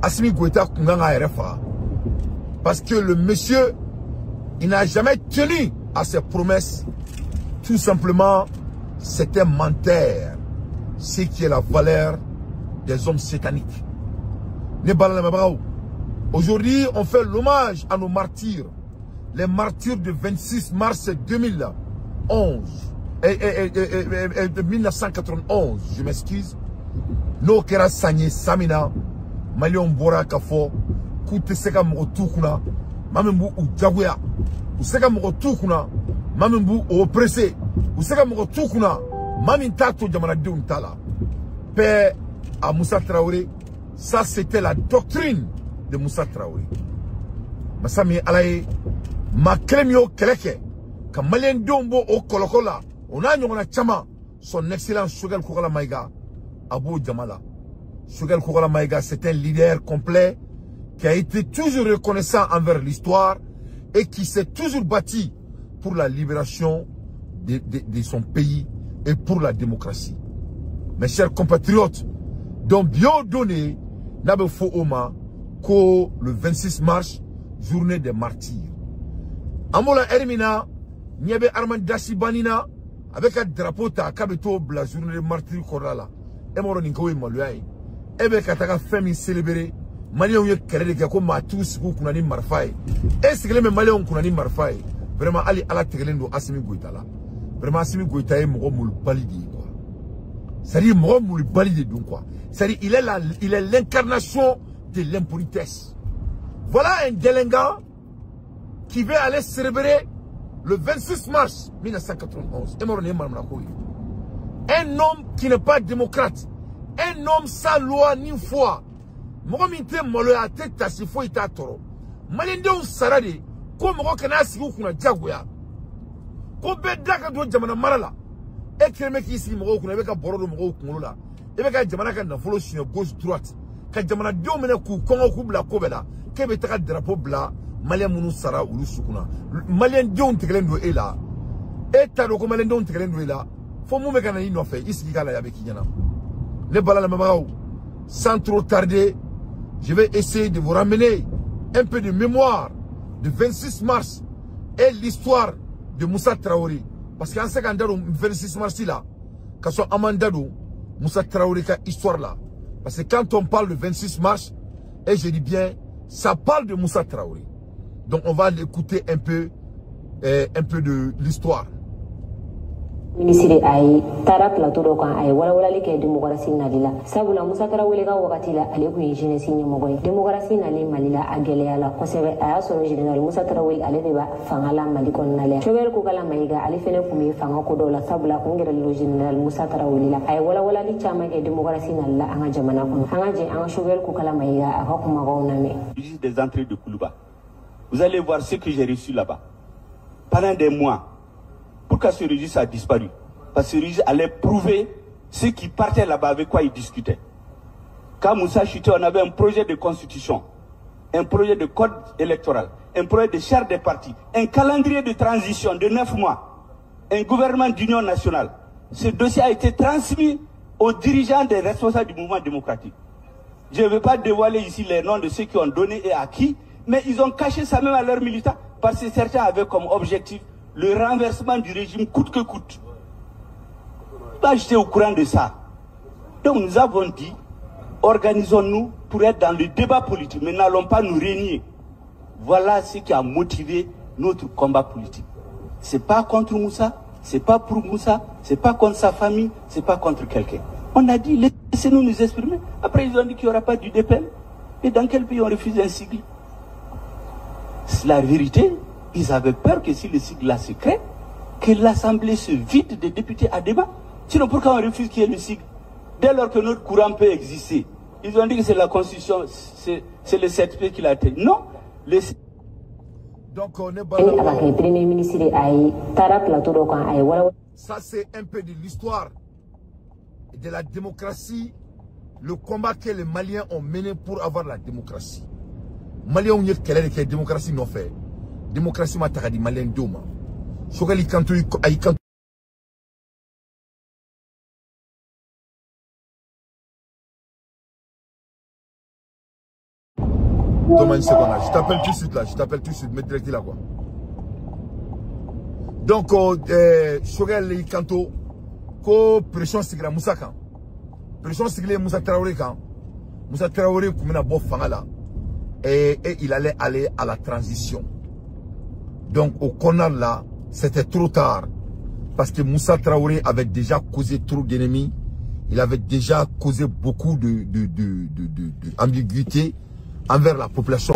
Assimi Goïta Kunganga RFA. Parce que le monsieur, il n'a jamais tenu à ses promesses. Tout simplement, c'est un menteur. Ce qui est la valeur des hommes sataniques. Aujourd'hui, on fait l'hommage à nos martyrs. Les martyrs du 26 mars 2011 et 1991, je m'excuse. Nos kera sanye samina, malion bora kafo, koute seka mogotukuna, mamembu ou jaguya, ou seka mogotukuna, mamembu ou oppressé, ou seka mogotukuna, mamintato jamanadio ntala. Père à Moussa Traoré, ça c'était la doctrine de Moussa Traoré. Masami alaye, ma kremio keleke, ka malien dombo o kolokola, on a nyongona chama, son excellence Choguel Koukala Maïga, Abou Djamala. Choguel Koukala Maïga, c'est un leader complet qui a été toujours reconnaissant envers l'histoire et qui s'est toujours bâti pour la libération de son pays et pour la démocratie. Mes chers compatriotes, donc bien donné, n'abe fo oma, ko le 26 mars, journée des martyrs. Amola Hermina, Niabe Armand Dashi Banina, avec un drapeau ta kabeto la journée des martyrs korala. Et mon ninkowe maluai. Ebe kataka femi célébrer. Malion ye kere de ko ma tous ku kunani marfai. Et c'est que les Maliens kunani marfai. Vraiment ali ala tegelendo Assimi Goïta là. Vraiment Assimi Goïta est mo moul balidi quoi. C'est-à-dire mo moul balidi donc quoi. C'est-à-dire il est l'incarnation de l'impolitesse. Voilà un délinquant qui veut aller célébrer le 26 mars 1991. Un homme qui n'est pas démocrate. Un homme sans loi ni foi. Mogomite molo ya teta sifo ita toro. Malende un sarade. Ko mogo kana sigu kuna jagoya. Ko bedaka do jamana marala. E kreme ki isi mogo kuna beka borodo mogo kunula. E beka jamana ka na follow sur gauche droite. Ka jamana dio mena ku kongo ku bla ko bela. Ke be taka drapeau bla. Malien munu sara ulu sukuna. Malien dio ntekelendo e la. E taro ko malien dio ntekelendo e la. Faut mou me kana ino fait. Isi kala ya beki nyana. Les balles sans trop tarder, je vais essayer de vous ramener un peu de mémoire du 26 mars et l'histoire de Moussa Traoré. Parce qu'en ce cas, 26 mars là, quand on Amandado, Moussa Traoré ka histoire là. Parce que quand on parle de 26 mars, et je dis bien, ça parle de Moussa Traoré. Donc on va l'écouter un peu de l'histoire. Ministre ay tara plateau do kan ay wala wala like démocratie nalila sabula Moussa Traoré ka wakati la ale ku jeunesse ni mogoy démocratie nali malila ageleya la kosebe aya solo général Moussa Traoré ale de ba fangala mali kon nale Choguel Koukala Maïga ale fene fumi fanga ko do la sabula ko ngere lo général Moussa Traoré la ay wala wala li chama ke démocratie nalila anga jamana ko anga je anga Choguel Koukala Maïga aka kuma go name des entrées de Koulouba. Vous allez voir ce que j'ai reçu là-bas pendant des mois. Pourquoi ce registre a disparu? Parce que ce registre allait prouver ceux qui partaient là-bas avec quoi ils discutaient. Quand Moussa chutait, on avait un projet de constitution, un projet de code électoral, un projet de charte des partis, un calendrier de transition de 9 mois, un gouvernement d'union nationale. Ce dossier a été transmis aux dirigeants des responsables du mouvement démocratique. Je ne veux pas dévoiler ici les noms de ceux qui ont donné et à qui, mais ils ont caché ça même à leurs militants parce que certains avaient comme objectif le renversement du régime coûte que coûte. Bah, j'étais au courant de ça. Donc nous avons dit, organisons-nous pour être dans le débat politique, mais n'allons pas nous régner. Voilà ce qui a motivé notre combat politique. C'est pas contre Moussa, c'est pas pour Moussa, c'est pas contre sa famille, c'est pas contre quelqu'un. On a dit, laissez-nous nous exprimer. Après, ils ont dit qu'il n'y aura pas du DPM. Et dans quel pays on refuse un sigle? C'est la vérité. Ils avaient peur que si le sigle là se crée, que l'Assemblée se vide de députés à débat. Sinon, pourquoi on refuse qu'il y ait le sigle? Dès lors que notre courant peut exister, ils ont dit que c'est la Constitution, c'est le 7P qui l'a été. Non, le... Donc on est ça c'est un peu de l'histoire de la démocratie, le combat que les Maliens ont mené pour avoir la démocratie. Maliens ont eu quelle est la démocratie non fait. Démocratie m'a dit Malien Doma. Chogali Kantou Donne-moi une seconde là. Je t'appelle tout de suite là. Je t'appelle tout de suite. Mets direct là quoi. Donc, Shogel et Kanto, pression sigira Moussa kan. Pression sigira Moussa Traoré kan. Moussa Traoré kumena bo fangala. Et il allait aller à la transition. Donc, au Conal là, c'était trop tard. Parce que Moussa Traoré avait déjà causé trop d'ennemis. Il avait déjà causé beaucoup d'ambiguïté envers la population.